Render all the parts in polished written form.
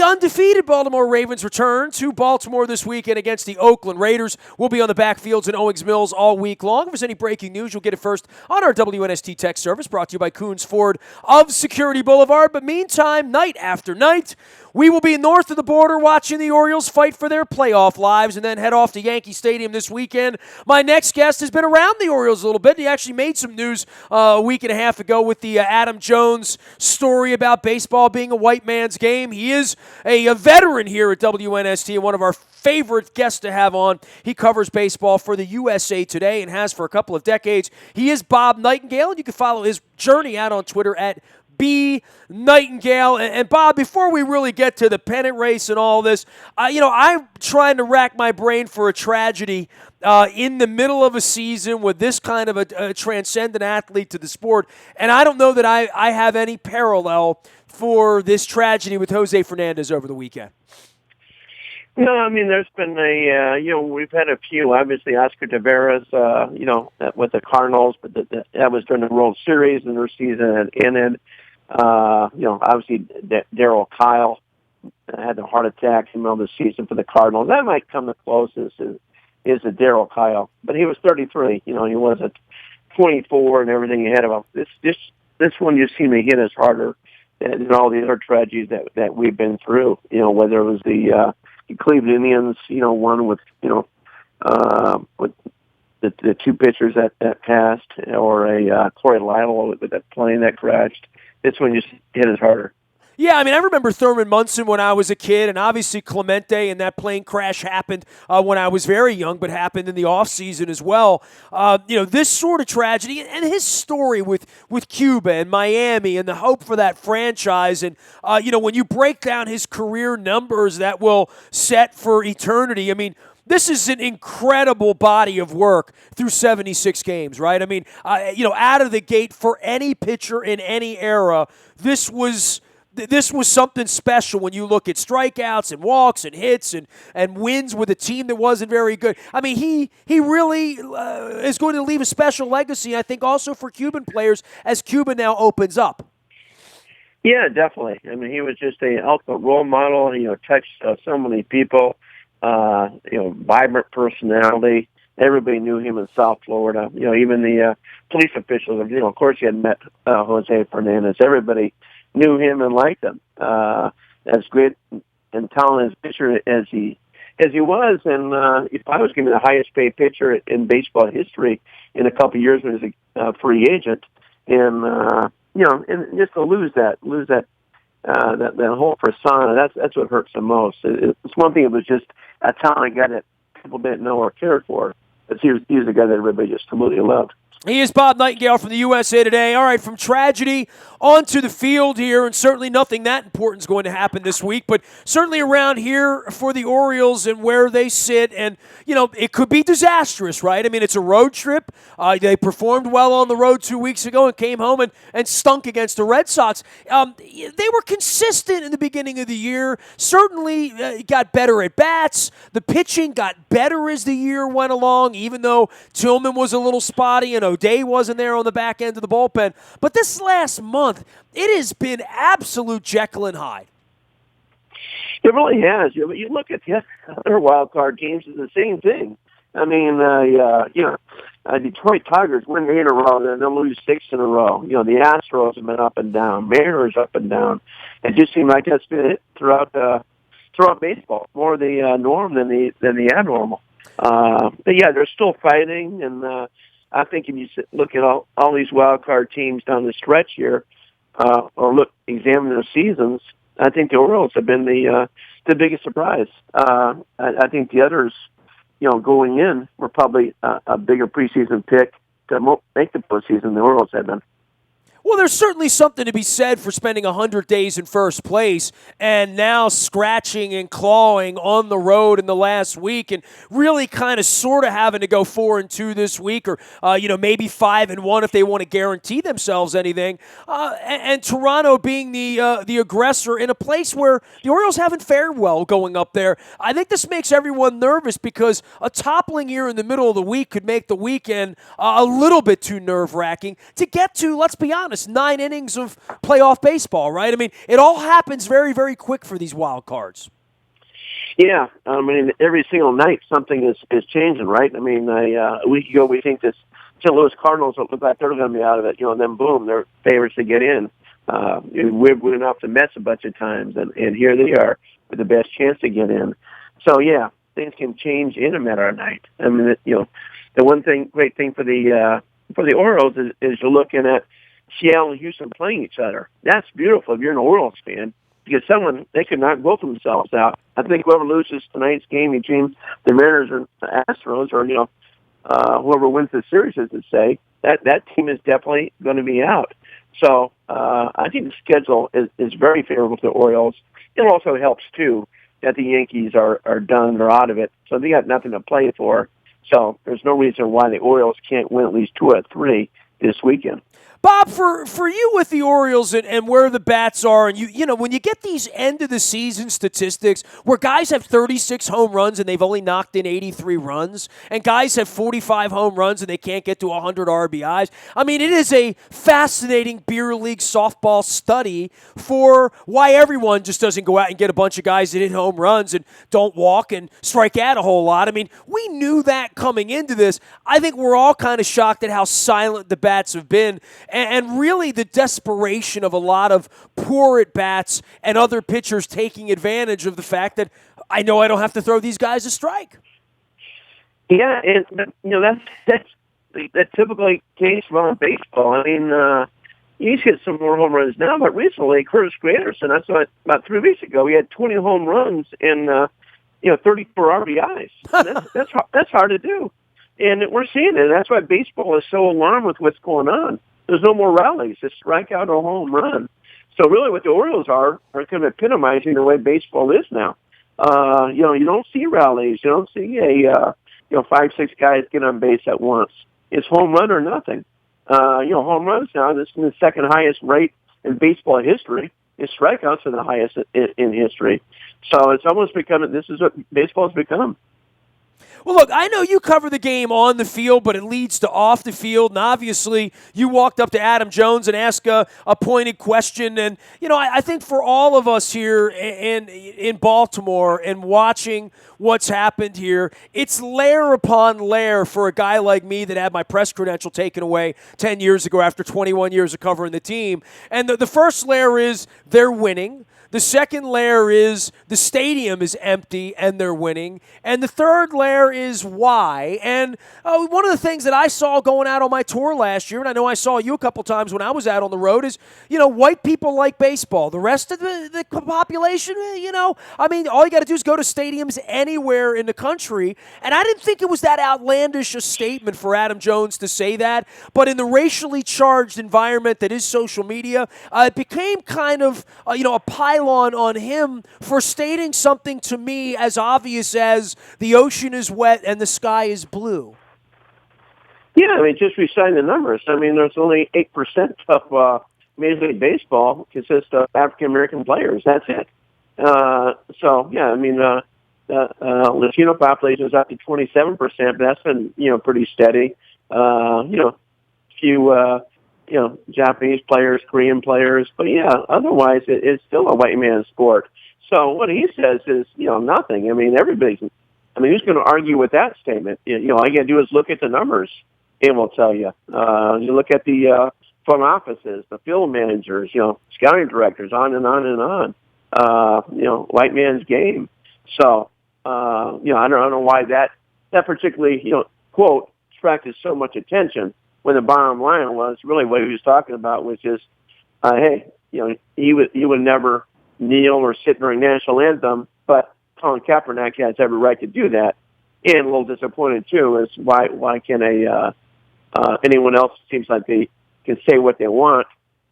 undefeated Baltimore Ravens return to Baltimore this weekend against the Oakland Raiders. We'll be on the backfields in Owings Mills all week long. If there's any breaking news, you'll get it first on our WNST text service, brought to you by Coons Ford of Security Boulevard. But meantime, night after night, we will be north of the border watching the Orioles fight for their playoff lives and then head off to Yankee Stadium this weekend. My next guest has been around the Orioles a little bit. He actually made some news a week and a half ago with the Adam Jones story about baseball being a white man's game. He is a veteran here at WNST and one of our favorite guests to have on. He covers baseball for the USA Today and has for a couple of decades. He is Bob Nightingale, and you can follow his journey out on Twitter at B. Nightingale. And Bob, before we really get to the pennant race and all this, I'm trying to rack my brain for a tragedy in the middle of a season with this kind of a transcendent athlete to the sport. And I don't know that I have any parallel for this tragedy with Jose Fernandez over the weekend. No, I mean, there's been we've had a few. Obviously, Oscar Taveras, with the Cardinals, but that was during the World Series and their season had ended. Obviously, Darryl Kyle had a heart attack in the middle of the season for the Cardinals. That might come the closest is a Darryl Kyle, but he was 33. He wasn't 24 and everything ahead of him. This one just seemed to hit us harder than all the other tragedies that we've been through. Whether it was the Cleveland Indians, one with with the two pitchers that passed, or a Corey Lytle with that plane that crashed. This one just hit us harder. Yeah, I mean, I remember Thurman Munson when I was a kid, and obviously Clemente, and that plane crash happened when I was very young, but happened in the offseason as well. This sort of tragedy, and his story with Cuba and Miami and the hope for that franchise, and, when you break down his career numbers that will set for eternity, I mean, this is an incredible body of work through 76 games, right? I mean, out of the gate for any pitcher in any era, this was something special when you look at strikeouts and walks and hits and wins with a team that wasn't very good. I mean, he really is going to leave a special legacy, I think, also for Cuban players as Cuba now opens up. Yeah, definitely. I mean, he was just an ultimate role model. Touched so many people. Vibrant personality. Everybody knew him in South Florida. Even the police officials. Of course, he had met Jose Fernandez. Everybody knew him and liked him. As great and talented pitcher as he was, and if I was given the highest paid pitcher in baseball history in a couple of years when he was a free agent, and just to lose that whole persona, that's what hurts the most. It's one thing; it was just a talented guy that people didn't know or cared for, but he was the guy that everybody just completely loved. He is Bob Nightingale from the USA Today. All right, from tragedy onto the field here, and certainly nothing that important is going to happen this week, but certainly around here for the Orioles and where they sit, and, it could be disastrous, right? I mean, it's a road trip. They performed well on the road 2 weeks ago and came home and stunk against the Red Sox. They were consistent in the beginning of the year, certainly got better at bats. The pitching got better as the year went along, even though Tillman was a little spotty and O'Day wasn't there on the back end of the bullpen. But this last month, it has been absolute Jekyll and Hyde. It really has. You look at the other wild card teams, it's the same thing. I mean, Detroit Tigers win 8 in a row, then they'll lose 6 in a row. The Astros have been up and down, Mariners up and down. It just seems like that's been it throughout baseball, more the norm than the abnormal. But yeah, they're still fighting, and I think if you look at all these wild card teams down the stretch here, or examine their seasons, I think the Orioles have been the biggest surprise. I think the others, going in, were probably a bigger preseason pick to make the postseason than the Orioles have been. Well, there's certainly something to be said for spending 100 days in first place and now scratching and clawing on the road in the last week and really kind of sort of having to go 4-2 this week, or maybe 5-1 if they want to guarantee themselves anything. And Toronto being the aggressor in a place where the Orioles haven't fared well going up there. I think this makes everyone nervous because a toppling here in the middle of the week could make the weekend a little bit too nerve-wracking to get to. Let's be honest. It's 9 innings of playoff baseball, right? I mean, it all happens very, very quick for these wild cards. Yeah, I mean, every single night something is changing, right? I mean, a week ago we think this St. Louis Cardinals look like they're going to be out of it, and then boom, they're favorites to get in. We've went off the Mets a bunch of times, and here they are with the best chance to get in. So yeah, things can change in a matter of night. I mean, the great thing for the Orioles is you're looking at Seattle and Houston playing each other. That's beautiful if you're an Orioles fan, because they could knock both of themselves out. I think whoever loses tonight's game between the Mariners or the Astros, or whoever wins the series, as they say, that team is definitely going to be out. So I think the schedule is very favorable to the Orioles. It also helps too that the Yankees are done, they're out of it, so they got nothing to play for. So there's no reason why the Orioles can't win at least 2 out of 3 this weekend. Bob, for you with the Orioles and where the bats are, and you know when you get these end of the season statistics where guys have 36 home runs and they've only knocked in 83 runs, and guys have 45 home runs and they can't get to 100 RBIs. I mean, it is a fascinating beer league softball study for why everyone just doesn't go out and get a bunch of guys that hit home runs and don't walk and strike out a whole lot. I mean, we knew that coming into this. I think we're all kind of shocked at how silent the bats have been. And really the desperation of a lot of poor at-bats and other pitchers taking advantage of the fact that I know I don't have to throw these guys a strike. Yeah, and that's the typical case around baseball. I mean, he's hit some more home runs now, but recently Curtis Granderson, I saw it about 3 weeks ago, he had 20 home runs and 34 RBIs. That's hard to do. And we're seeing it. That's why baseball is so alarmed with what's going on. There's no more rallies. It's strikeout or home run. So really what the Orioles are kind of epitomizing the way baseball is now. You don't see rallies. You don't see 5-6 guys get on base at once. It's home run or nothing. Home runs now, this is the second highest rate in baseball history. His strikeouts are the highest in history. So it's almost this is what baseball has become. Well, look, I know you cover the game on the field, but it leads to off the field. And obviously, you walked up to Adam Jones and asked a pointed question. And, I think for all of us here in Baltimore and watching what's happened here, it's layer upon layer for a guy like me that had my press credential taken away 10 years ago after 21 years of covering the team. And the first layer is they're winning. The second layer is the stadium is empty and they're winning. And the third layer is why. And one of the things that I saw going out on my tour last year, and I know I saw you a couple times when I was out on the road, is, white people like baseball. The rest of the population, all you got to do is go to stadiums anywhere in the country. And I didn't think it was that outlandish a statement for Adam Jones to say that. But in the racially charged environment that is social media, it became kind of, a pile on him for stating something to me as obvious as the ocean is wet and the sky is blue. Yeah, I mean, just reciting the numbers. I mean, there's only 8% of Major League Baseball consists of African-American players. That's it. So, yeah, I mean, the Latino population is up to 27%, but that's been, pretty steady. Few Japanese players, Korean players, but yeah, otherwise it's still a white man's sport. So what he says is, nothing. I mean, who's going to argue with that statement? All you got to do is look at the numbers, and we'll tell you. You look at the front offices, the field managers, scouting directors, on and on and on. White man's game. So, I don't know why that particularly, quote attracted so much attention, when the bottom line was really what he was talking about was just, hey, he would never kneel or sit during national anthem, but Colin Kaepernick has every right to do that. And a little disappointed too is why can anyone else seems like they can say what they want,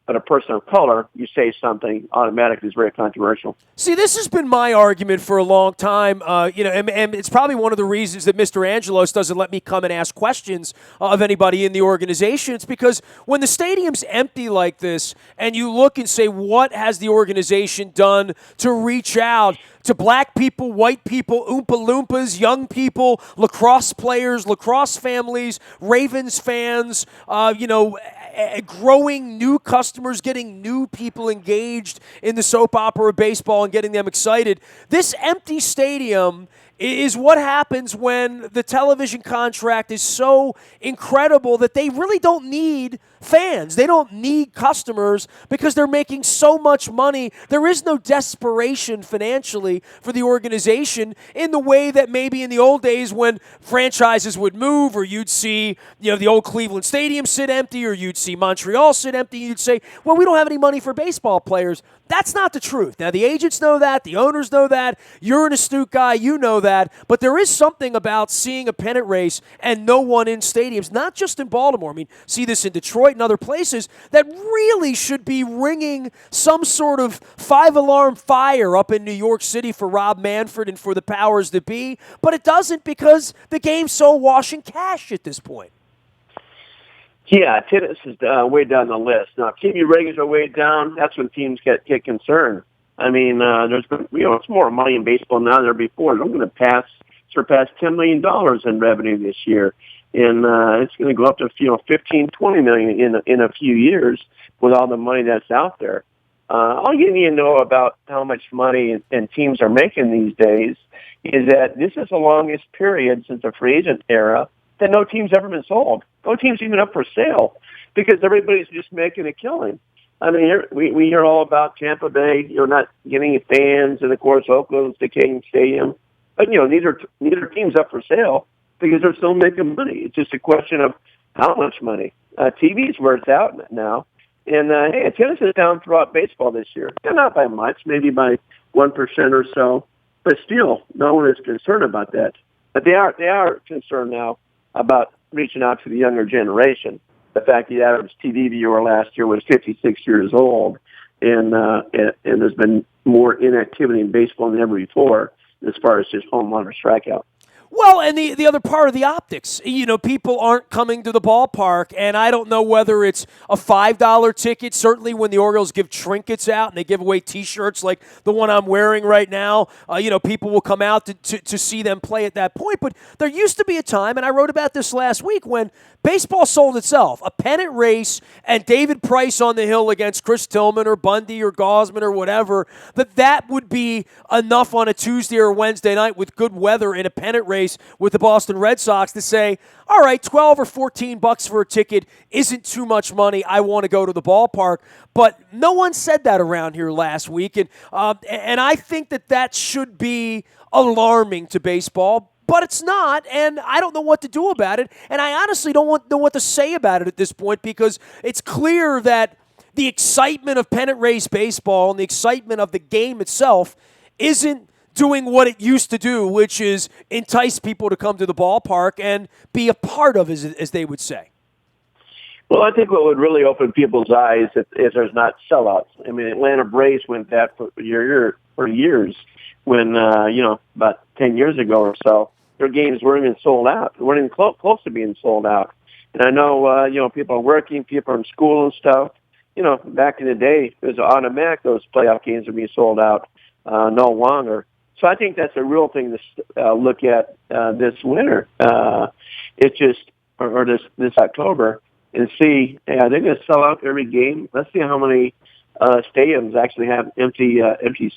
but a person of color, you say something automatically is very controversial. See, this has been my argument for a long time, and it's probably one of the reasons that Mr. Angelos doesn't let me come and ask questions of anybody in the organization. It's because when the stadium's empty like this and you look and say, what has the organization done to reach out to black people, white people, Oompa Loompas, young people, lacrosse players, lacrosse families, Ravens fans, growing new customers, getting new people engaged in the soap opera of baseball and getting them excited. This empty stadium is what happens when the television contract is so incredible that they really don't need fans. They don't need customers because they're making so much money. There is no desperation financially for the organization in the way that maybe in the old days when franchises would move, or you'd see, the old Cleveland Stadium sit empty, or you'd see Montreal sit empty. You'd say, well, we don't have any money for baseball players. That's not the truth. Now, the agents know that. The owners know that. You're an astute guy. You know that. But there is something about seeing a pennant race and no one in stadiums, not just in Baltimore. I mean, see this in Detroit and other places, that really should be ringing some sort of five-alarm fire up in New York City for Rob Manfred and for the powers that be. But it doesn't because the game's so awash in cash at this point. Yeah, tennis is way down the list. Now, if TV ratings are way down, that's when teams get concerned. I mean, there's been, it's more money in baseball now than there before. They're going to surpass $10 million in revenue this year, and it's going to go up to 15-20 million in a few years with all the money that's out there. All you need to know about how much money and teams are making these days is that this is the longest period since the free agent era that no team's ever been sold. No team's even up for sale because everybody's just making a killing. I mean, we hear all about Tampa Bay, not getting fans, and of course Oakland's decaying stadium. But neither team's up for sale because they're still making money. It's just a question of how much money. TV's where it's out now, and hey, attendance is down throughout baseball this year. Yeah, not by much, maybe by 1% or so, but still, no one is concerned about that. But they are concerned now about reaching out to the younger generation. The fact the average TV viewer last year was 56 years old, and there's been more inactivity in baseball than ever before as far as just home run or strikeout. Well, and the other part of the optics, people aren't coming to the ballpark, and I don't know whether it's a $5 ticket. Certainly when the Orioles give trinkets out and they give away T-shirts like the one I'm wearing right now, people will come out to see them play at that point. But there used to be a time, and I wrote about this last week, when baseball sold itself. A pennant race and David Price on the hill against Chris Tillman or Bundy or Gosman or whatever, that would be enough on a Tuesday or Wednesday night with good weather in a pennant race with the Boston Red Sox to say, all right, $12 or $14 for a ticket isn't too much money. I want to go to the ballpark. But no one said that around here last week, and I think that should be alarming to baseball. But it's not, and I don't know what to do about it, and I honestly don't know what to say about it at this point, because it's clear that the excitement of pennant race baseball and the excitement of the game itself isn't doing what it used to do, which is entice people to come to the ballpark and be a part of, as they would say. Well, I think what would really open people's eyes is there's not sellouts. I mean, Atlanta Braves went that for years when, about 10 years ago or so, their games weren't even sold out. They weren't even close to being sold out. And I know, people are working, people are in school and stuff. Back in the day, it was automatic those playoff games would be sold out, no longer. So I think that's a real thing to look at this winter. It's just, or this October, and see, they're going to sell out every game. Let's see how many stadiums actually have empty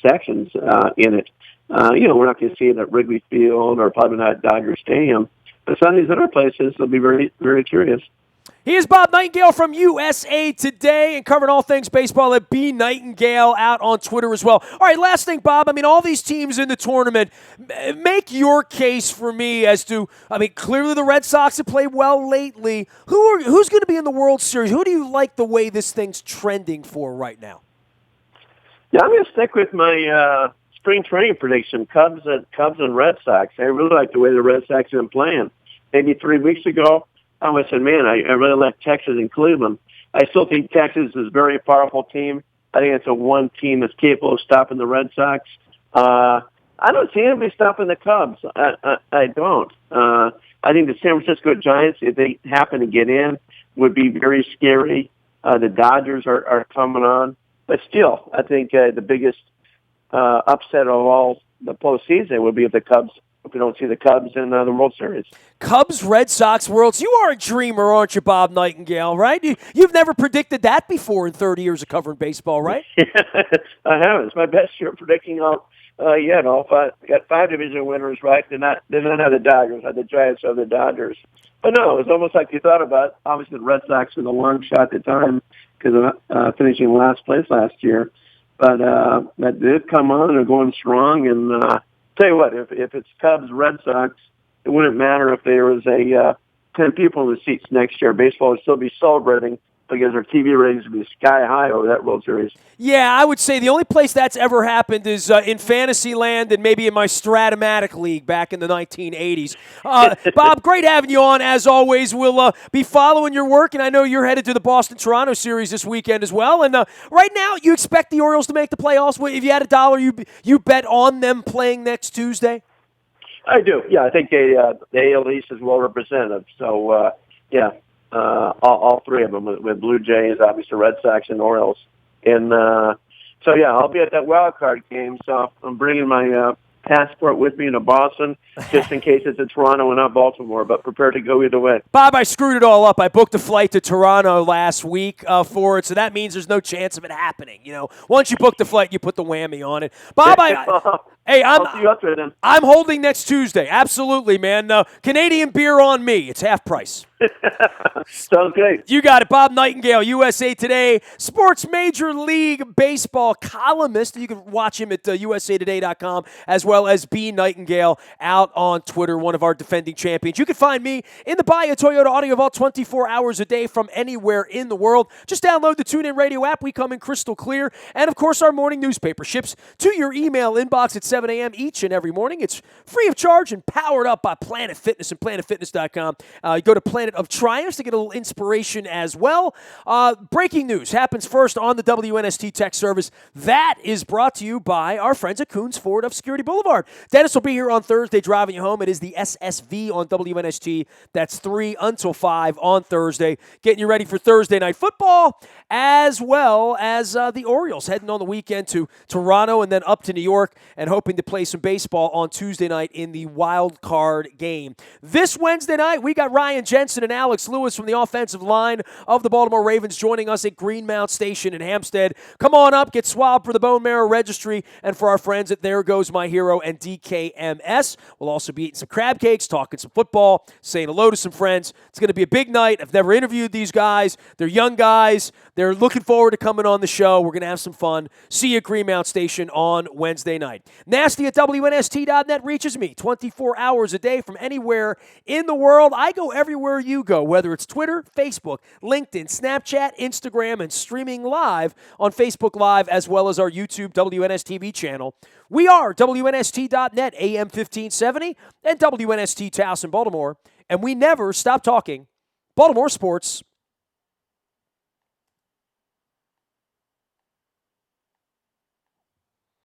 sections in it. We're not going to see it at Wrigley Field or probably not at Dodger Stadium. But some of these other places will be very, very curious. He is Bob Nightingale from USA Today and covering all things baseball at B. Nightingale out on Twitter as well. All right, last thing, Bob. I mean, all these teams in the tournament, make your case for me as to, clearly the Red Sox have played well lately. Who's going to be in the World Series? Who do you like the way this thing's trending for right now? Yeah, I'm going to stick with my spring training prediction, Cubs and Red Sox. I really like the way the Red Sox have been playing. Maybe 3 weeks ago, I said, man, I really like Texas and Cleveland. I still think Texas is a very powerful team. I think it's a one team that's capable of stopping the Red Sox. I don't see anybody stopping the Cubs. I don't. I think the San Francisco Giants, if they happen to get in, would be very scary. The Dodgers are coming on. But still, I think the biggest upset of all the postseason would be if the Cubs we don't see the Cubs in the World Series. Cubs, Red Sox, Worlds. You are a dreamer, aren't you, Bob Nightingale, right? You've never predicted that before in 30 years of covering baseball, right? I have. It's my best year predicting all yet. All five. Got 5 division winners right. Did not have the Dodgers. Had the Giants or the Dodgers. But no, it was almost like you thought about it. Obviously, the Red Sox were the long shot at the time because of finishing last place last year. But that did come on. They're going strong. And tell you what, if it's Cubs, Red Sox, it wouldn't matter if there was 10 people in the seats next year. Baseball would still be celebrating because our TV ratings would be sky high over that World Series. Yeah, I would say the only place that's ever happened is in Fantasyland and maybe in my Stratomatic League back in the 1980s. Bob, great having you on, as always. We'll be following your work, and I know you're headed to the Boston-Toronto series this weekend as well. And right now, you expect the Orioles to make the playoffs? If you had $1, you bet on them playing next Tuesday? I do. Yeah, I think the AL East is well represented. So, all 3 of them with Blue Jays, obviously Red Sox, and Orioles. And so, yeah, I'll be at that wild card game. So I'm bringing my passport with me to Boston just in case it's in Toronto and not Baltimore, but prepared to go either way. Bob, I screwed it all up. I booked a flight to Toronto last week for it, so that means there's no chance of it happening. You know, once you book the flight, you put the whammy on it. Bob, I'll see you up there then. I'm holding next Tuesday. Absolutely, man. Canadian beer on me. It's half price. Sounds great. You got it. Bob Nightingale, USA Today, Sports Major League Baseball columnist. You can watch him at usatoday.com, as well as B. Nightingale out on Twitter, one of our defending champions. You can find me in the Buy a Toyota Audio Vault 24 hours a day from anywhere in the world. Just download the TuneIn Radio app. We come in crystal clear. And, of course, our morning newspaper ships to your email inbox at 7 a.m. each and every morning. It's free of charge and powered up by Planet Fitness and planetfitness.com. Go to Planet of Triumphs to get a little inspiration as well. Breaking news happens first on the WNST Tech Service. That is brought to you by our friends at Coons Ford of Security Boulevard. Dennis will be here on Thursday driving you home. It is the SSV on WNST. That's 3 until 5 on Thursday. Getting you ready for Thursday night football, as well as the Orioles heading on the weekend to Toronto and then up to New York and hoping to play some baseball on Tuesday night in the wild card game. This Wednesday night, we got Ryan Jensen and Alex Lewis from the offensive line of the Baltimore Ravens joining us at Greenmount Station in Hampstead. Come on up, get swabbed for the bone marrow registry, and for our friends at There Goes My Hero and DKMS. We'll also be eating some crab cakes, talking some football, saying hello to some friends. It's going to be a big night. I've never interviewed these guys. They're young guys. They're looking forward to coming on the show. We're going to have some fun. See you at Greenmount Station on Wednesday night. Nasty at WNST.net reaches me 24 hours a day from anywhere in the world. I go everywhere you go, whether it's Twitter, Facebook, LinkedIn, Snapchat, Instagram, and streaming live on Facebook Live, as well as our YouTube WNSTV channel. We are WNST.net, AM 1570, and WNST Taos in Baltimore, and we never stop talking Baltimore sports